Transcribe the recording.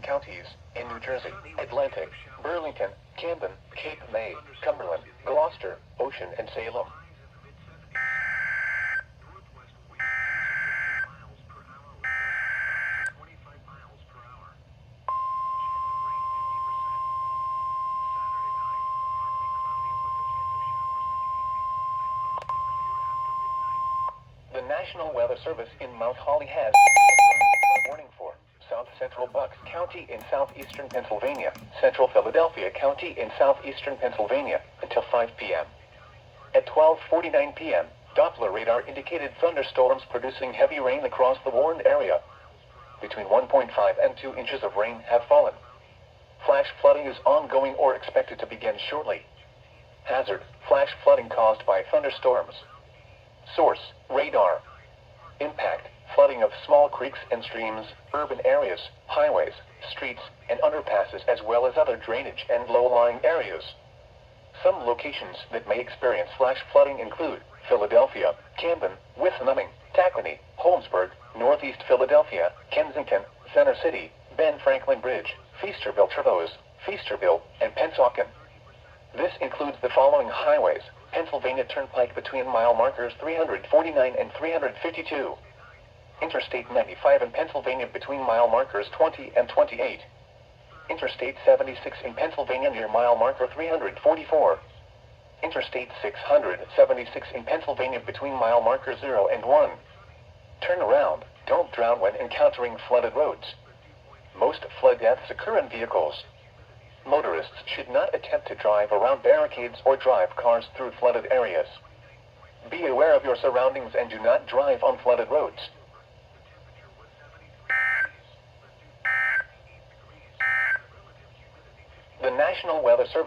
counties in New Jersey, Atlantic, Burlington, Camden, Cape May, Cumberland, Gloucester, Ocean, and Salem. The National Weather Service in Mount Holly has a warning for South Central Bucks County in southeastern Pennsylvania, Central Philadelphia County in southeastern Pennsylvania until 5 p.m. At 12:49 p.m., Doppler radar indicated thunderstorms producing heavy rain across the warned area. Between 1.5 and 2 inches of rain have fallen. Flash flooding is ongoing or expected to begin shortly. Hazard: flash flooding caused by thunderstorms. Source: radar. Impact: flooding of small creeks and streams, urban areas, highways, streets, and underpasses, as well as other drainage and low-lying areas. Some locations that may experience flash flooding include Philadelphia, Camden, Withnumming, Tacony, Holmesburg, Northeast Philadelphia, Kensington, Center City, Ben Franklin Bridge, Feasterville Trevose, Feasterville, and Pennsauken. This includes the following highways: Pennsylvania Turnpike between mile markers 349 and 352. Interstate 95 in Pennsylvania between mile markers 20 and 28. Interstate 76 in Pennsylvania near mile marker 344. Interstate 676 in Pennsylvania between mile markers 0 and 1. Turn around, don't drown when encountering flooded roads. Most flood deaths occur in vehicles. Motorists should not attempt to drive around barricades or drive cars through flooded areas. Be aware of your surroundings and do not drive on flooded roads. The National Weather Service